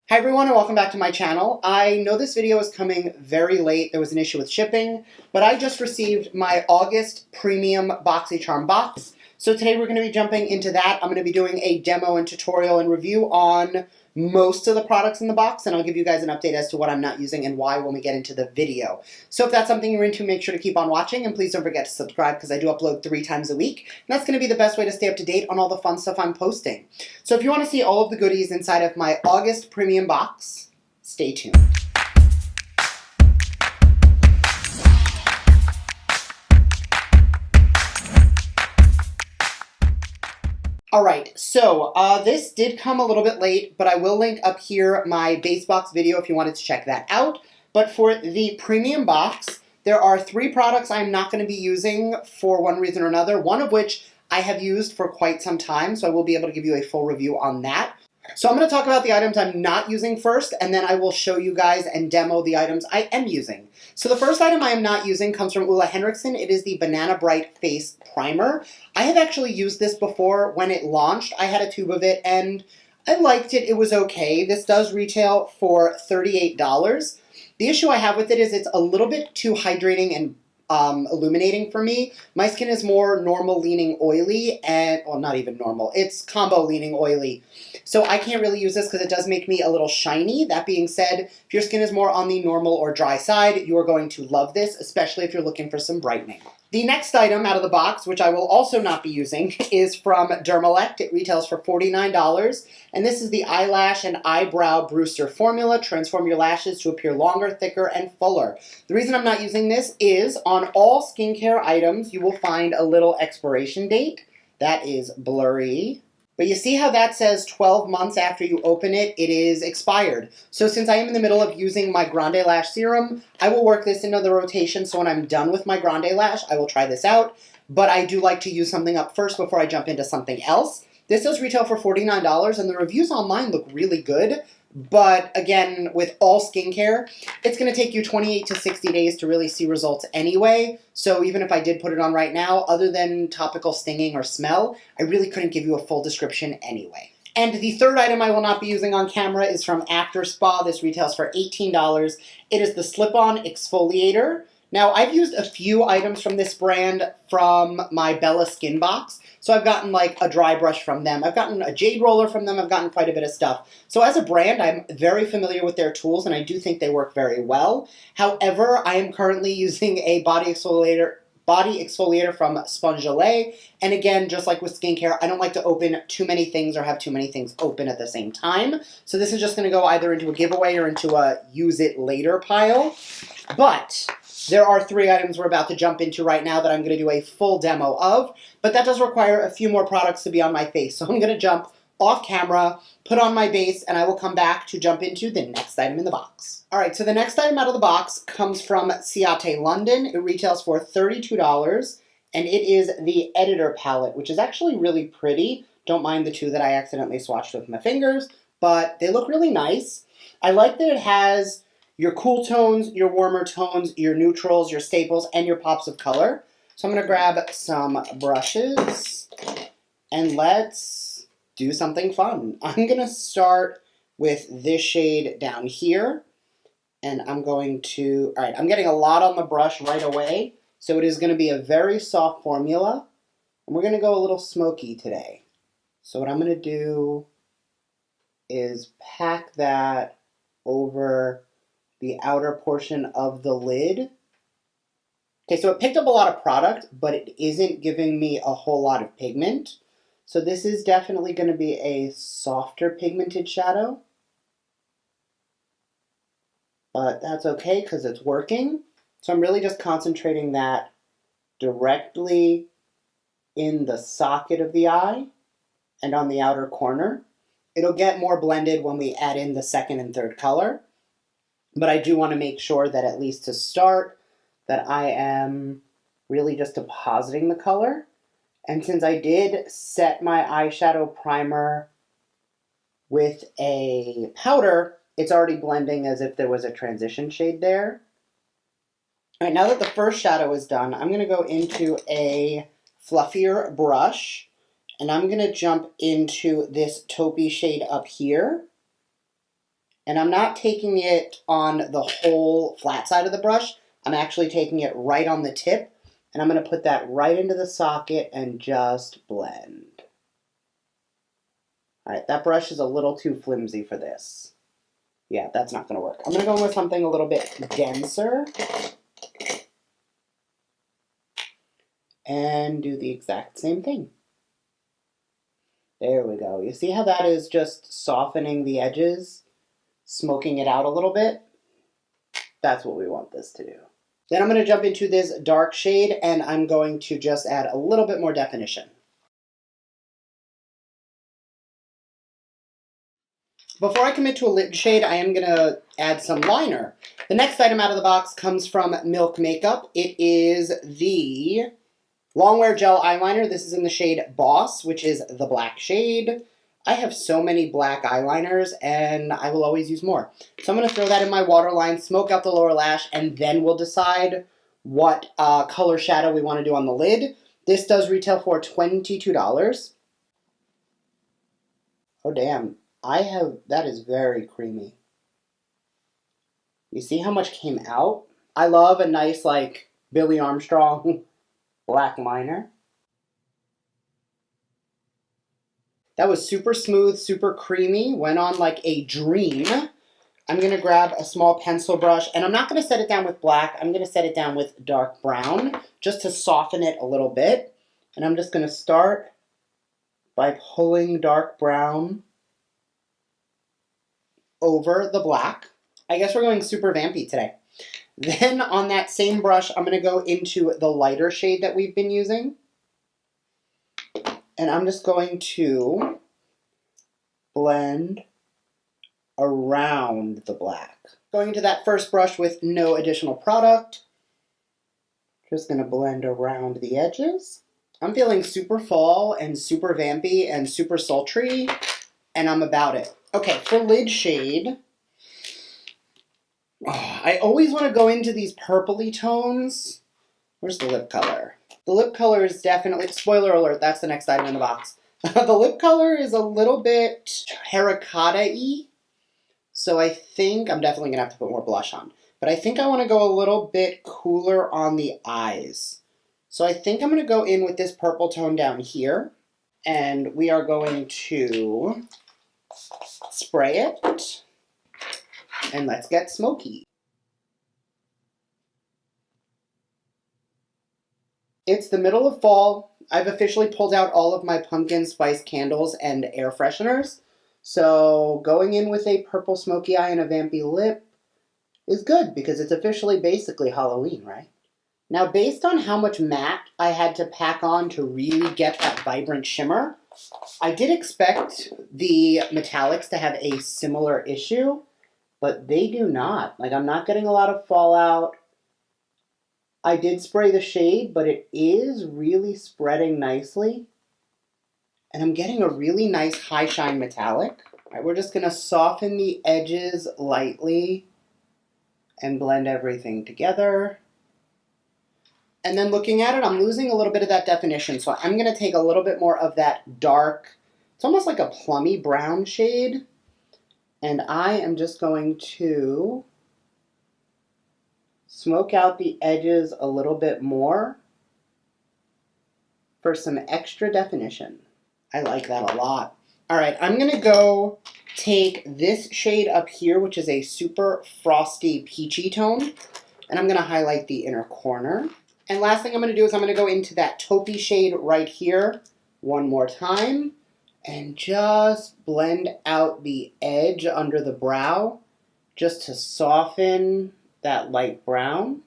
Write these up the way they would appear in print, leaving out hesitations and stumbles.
Hi everyone and welcome back to my channel. I know this video is coming very late. There was an issue with shipping, but I just received my August premium BOXYCHARM box. So today we're going to be jumping into that. I'm going to be doing a demo and tutorial and review on most of the products in the box, and I'll give you guys an update as to what I'm not using and why when we get into the video. So if that's something you're into, make sure to keep on watching, and please don't forget to subscribe because I do upload 3 times a week, and that's going to be the best way to stay up to date on all the fun stuff I'm posting. So if you want to see all of the goodies inside of my August premium box, stay tuned. Alright, so this did come a little bit late, but I will link up here my base box video if you wanted to check that out. But for the premium box, there are 3 products I'm not going to be using for one reason or another, one of which I have used for quite some time, so I will be able to give you a full review on that. So I'm going to talk about the items I'm not using first, and then I will show you guys and demo the items I am using. So the first item I am not using comes from Ole Henriksen. It is the Banana Bright Face Primer. I have actually used this before when it launched. I had a tube of it, and I liked it. It was okay. This does retail for $38. The issue I have with it is it's a little bit too hydrating and illuminating for me. My skin is more normal leaning oily and, well, not even normal, it's combo leaning oily. So I can't really use this because it does make me a little shiny. That being said, if your skin is more on the normal or dry side, you are going to love this, especially if you're looking for some brightening. The next item out of the box, which I will also not be using, is from Dermalect. It retails for $49, and this is the Eyelash and Eyebrow Booster Formula. Transform your lashes to appear longer, thicker, and fuller. The reason I'm not using this is on all skincare items, you will find a little expiration date. That is blurry. But you see how that says 12 months after you open it, it is expired. So since I am in the middle of using my Grande Lash Serum, I will work this into the rotation, so when I'm done with my Grande Lash, I will try this out. But I do like to use something up first before I jump into something else. This does retail for $49, and the reviews online look really good. But again, with all skincare, it's going to take you 28 to 60 days to really see results anyway. So even if I did put it on right now, other than topical stinging or smell, I really couldn't give you a full description anyway. And the third item I will not be using on camera is from After Spa. This retails for $18. It is the Slip-On Exfoliator. Now, I've used a few items from this brand from my Bella Skin box. So I've gotten like a dry brush from them. I've gotten a jade roller from them. I've gotten quite a bit of stuff. So as a brand, I'm very familiar with their tools, and I do think they work very well. However, I am currently using a body exfoliator from Spongeolay. And again, just like with skincare, I don't like to open too many things or have too many things open at the same time. So this is just going to go either into a giveaway or into a use it later pile. But there are 3 items we're about to jump into right now that I'm going to do a full demo of, but that does require a few more products to be on my face. So I'm going to jump off camera, put on my base, and I will come back to jump into the next item in the box. Alright, so the next item out of the box comes from Ciate London. It retails for $32, and it is the Editor Palette, which is actually really pretty. Don't mind the 2 that I accidentally swatched with my fingers, but they look really nice. I like that it has your cool tones, your warmer tones, your neutrals, your staples, and your pops of color. So I'm going to grab some brushes, and let's do something fun. I'm going to start with this shade down here, and I'm going to, alright, I'm getting a lot on the brush right away, so it is going to be a very soft formula, and we're going to go a little smoky today. So what I'm going to do is pack that over the outer portion of the lid. Okay, so it picked up a lot of product, but it isn't giving me a whole lot of pigment. So this is definitely going to be a softer pigmented shadow. But that's okay because it's working. So I'm really just concentrating that directly in the socket of the eye and on the outer corner. It'll get more blended when we add in the second and third color. But I do want to make sure that at least to start, that I am really just depositing the color. And since I did set my eyeshadow primer with a powder, it's already blending as if there was a transition shade there. All right, now that the first shadow is done, I'm going to go into a fluffier brush, and I'm going to jump into this taupey shade up here. And I'm not taking it on the whole flat side of the brush. I'm actually taking it right on the tip. And I'm going to put that right into the socket and just blend. All right, that brush is a little too flimsy for this. Yeah, that's not going to work. I'm going to go with something a little bit denser. And do the exact same thing. There we go. You see how that is just softening the edges, smoking it out a little bit? That's what we want this to do. Then I'm going to jump into this dark shade, and I'm going to just add a little bit more definition. Before I commit to a lid shade, I am going to add some liner. The next item out of the box comes from Milk Makeup. It is the Longwear Gel Eyeliner. This is in the shade Boss, which is the black shade. I have so many black eyeliners, and I will always use more. So I'm going to throw that in my waterline, smoke out the lower lash, and then we'll decide what color shadow we want to do on the lid. This does retail for $22. Oh, damn. That is very creamy. You see how much came out? I love a nice, like, Billy Armstrong black liner. That was super smooth, super creamy, went on like a dream. I'm going to grab a small pencil brush, and I'm not going to set it down with black. I'm going to set it down with dark brown, just to soften it a little bit. And I'm just going to start by pulling dark brown over the black. I guess we're going super vampy today. Then on that same brush, I'm going to go into the lighter shade that we've been using. And I'm just going to blend around the black. Going into that first brush with no additional product. Just going to blend around the edges. I'm feeling super fall and super vampy and super sultry, and I'm about it. Okay, for lid shade, I always want to go into these purpley tones. Where's the lip color? The lip color is definitely, spoiler alert, that's the next item in the box. The lip color is a little bit terracotta-y. So I think I'm definitely going to have to put more blush on. But I think I want to go a little bit cooler on the eyes. So I think I'm going to go in with this purple tone down here. And we are going to spray it. And let's get smoky. It's the middle of fall. I've officially pulled out all of my pumpkin spice candles and air fresheners. So going in with a purple smoky eye and a vampy lip is good because it's officially basically Halloween, right? Now, based on how much matte I had to pack on to really get that vibrant shimmer, I did expect the metallics to have a similar issue, but they do not. Like, I'm not getting a lot of fallout. I did spray the shade, but it is really spreading nicely. And I'm getting a really nice high shine metallic. All right, we're just going to soften the edges lightly and blend everything together. And then looking at it, I'm losing a little bit of that definition. So I'm going to take a little bit more of that dark, it's almost like a plummy brown shade. And I am just going to smoke out the edges a little bit more for some extra definition. I like that a lot. All right, I'm going to go take this shade up here, which is a super frosty peachy tone, and I'm going to highlight the inner corner. And last thing I'm going to do is I'm going to go into that taupey shade right here one more time and just blend out the edge under the brow just to soften that light brown.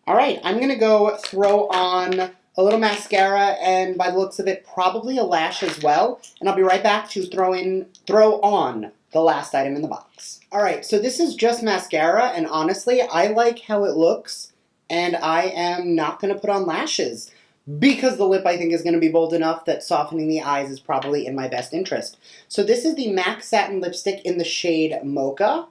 All right, I'm going to go throw on a little mascara and by the looks of it, probably a lash as well. And I'll be right back to throw on the last item in the box. All right, so this is just mascara, and honestly, I like how it looks, and I am not going to put on lashes because the lip, I think, is going to be bold enough that softening the eyes is probably in my best interest. So this is the MAC Satin Lipstick in the shade Mocha,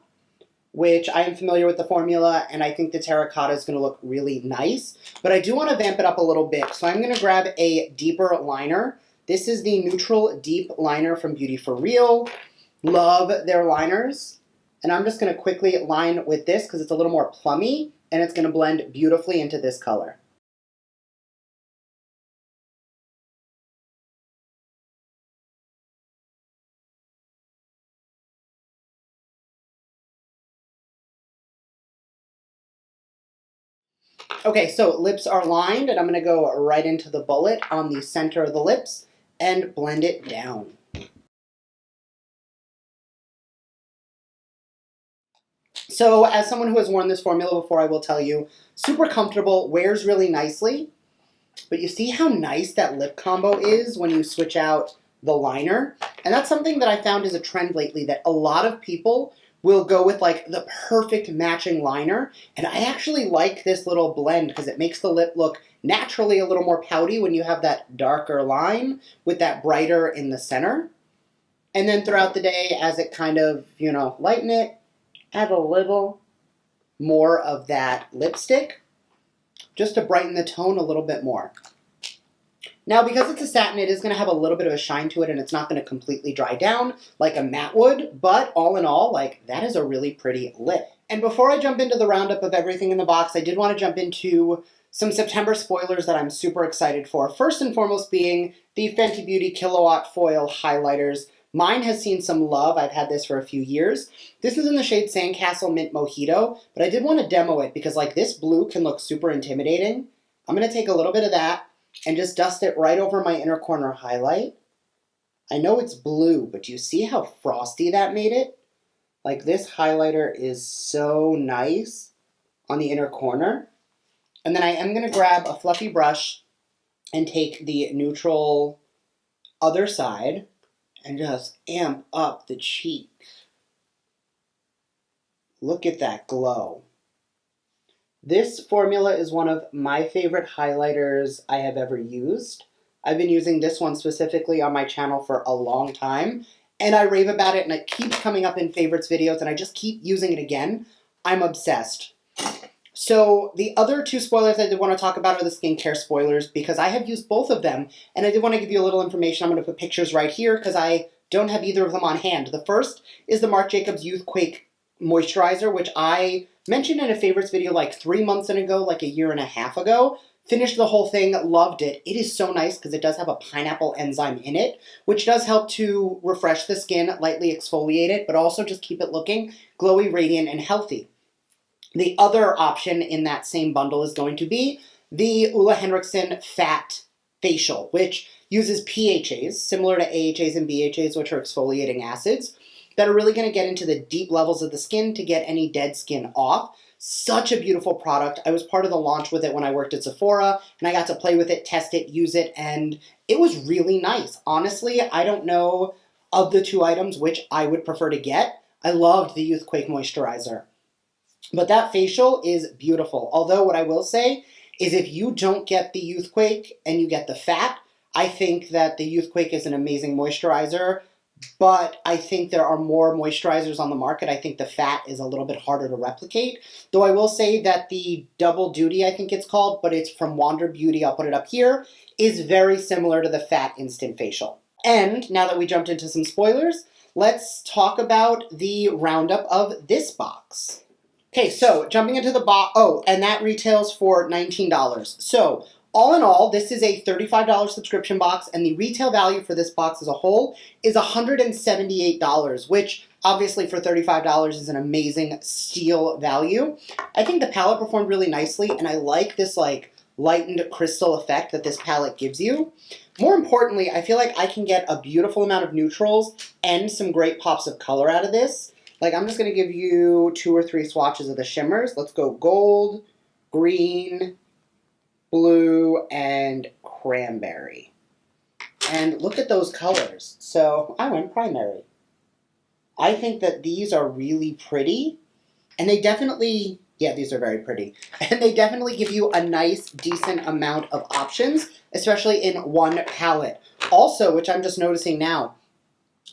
which I am familiar with the formula, and I think the terracotta is going to look really nice. But I do want to vamp it up a little bit, so I'm going to grab a deeper liner. This is the Neutral Deep Liner from Beauty For Real. Love their liners. And I'm just going to quickly line with this because it's a little more plummy and it's going to blend beautifully into this color. Okay, so lips are lined and I'm going to go right into the bullet on the center of the lips and blend it down. So as someone who has worn this formula before, I will tell you, super comfortable, wears really nicely, but you see how nice that lip combo is when you switch out the liner? And that's something that I found is a trend lately, that a lot of people will go with like the perfect matching liner, and I actually like this little blend because it makes the lip look naturally a little more pouty when you have that darker line with that brighter in the center. And then throughout the day, as it kind of, lighten it, add a little more of that lipstick just to brighten the tone a little bit more. Now, because it's a satin, it is going to have a little bit of a shine to it, and it's not going to completely dry down like a matte would, but all in all, that is a really pretty lip. And before I jump into the roundup of everything in the box, I did want to jump into some September spoilers that I'm super excited for. First and foremost being the Fenty Beauty Kilowatt Foil Highlighters. Mine has seen some love. I've had this for a few years. This is in the shade Sandcastle Mint Mojito, but I did want to demo it because this blue can look super intimidating. I'm going to take a little bit of that and just dust it right over my inner corner highlight. I know it's blue, but do you see how frosty that made it? This highlighter is so nice on the inner corner. And then I am going to grab a fluffy brush and take the neutral other side and just amp up the cheek. Look at that glow. This formula is one of my favorite highlighters I have ever used. I've been using this one specifically on my channel for a long time, and I rave about it, and it keeps coming up in favorites videos, and I just keep using it again. I'm obsessed. So the other two spoilers I did want to talk about are the skincare spoilers, because I have used both of them, and I did want to give you a little information. I'm going to put pictures right here because I don't have either of them on hand. The first is the Marc Jacobs Youthquake Moisturizer, which I mentioned in a favorites video 3 months ago, a year and a half ago. Finished the whole thing, loved it. It is so nice because it does have a pineapple enzyme in it, which does help to refresh the skin, lightly exfoliate it, but also just keep it looking glowy, radiant, and healthy. The other option in that same bundle is going to be the Ole Henriksen Fat Facial, which uses PHAs, similar to AHAs and BHAs, which are exfoliating acids, that are really going to get into the deep levels of the skin to get any dead skin off. Such a beautiful product. I was part of the launch with it when I worked at Sephora, and I got to play with it, test it, use it, and it was really nice. Honestly, I don't know of the two items which I would prefer to get. I loved the Youthquake Moisturizer. But that facial is beautiful. Although what I will say is if you don't get the Youthquake and you get the Fat, I think that the Youthquake is an amazing moisturizer, but I think there are more moisturizers on the market. I think the Fat is a little bit harder to replicate. Though I will say that the Double Duty, I think it's called, but it's from Wander Beauty, I'll put it up here, is very similar to the Fat Instant Facial. And now that we jumped into some spoilers, let's talk about the roundup of this box. Okay, so jumping into the box, and that retails for $19. So all in all, this is a $35 subscription box, and the retail value for this box as a whole is $178, which obviously for $35 is an amazing steal value. I think the palette performed really nicely, and I like this lightened crystal effect that this palette gives you. More importantly, I feel like I can get a beautiful amount of neutrals and some great pops of color out of this. I'm just going to give you 2 or 3 swatches of the shimmers. Let's go gold, green, blue, and cranberry. And look at those colors. So I went primary. I think that these are really pretty. And they definitely, these are very pretty. And they definitely give you a nice, decent amount of options, especially in one palette. Also, which I'm just noticing now,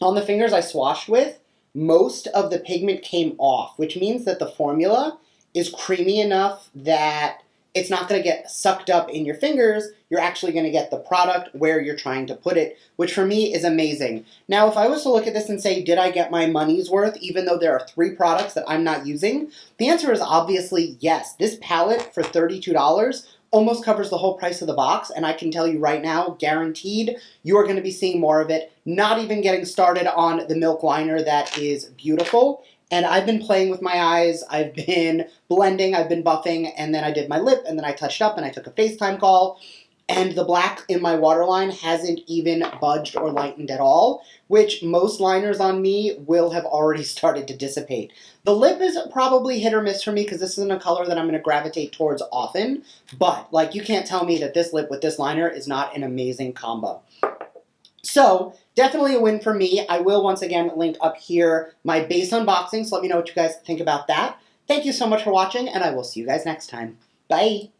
on the fingers I swatched with, most of the pigment came off, which means that the formula is creamy enough that it's not going to get sucked up in your fingers. You're actually going to get the product where you're trying to put it, which for me is amazing. Now, if I was to look at this and say, did I get my money's worth, even though there are 3 products that I'm not using? The answer is obviously yes. This palette for $32 almost covers the whole price of the box, and I can tell you right now, guaranteed, you are going to be seeing more of it, not even getting started on the milk liner that is beautiful. And I've been playing with my eyes, I've been blending, I've been buffing, and then I did my lip, and then I touched up, and I took a FaceTime call, and the black in my waterline hasn't even budged or lightened at all, which most liners on me will have already started to dissipate. The lip is probably hit or miss for me because this isn't a color that I'm going to gravitate towards often, but like you can't tell me that this lip with this liner is not an amazing combo. So, definitely a win for me. I will once again link up here my base unboxing, so let me know what you guys think about that. Thank you so much for watching, and I will see you guys next time. Bye!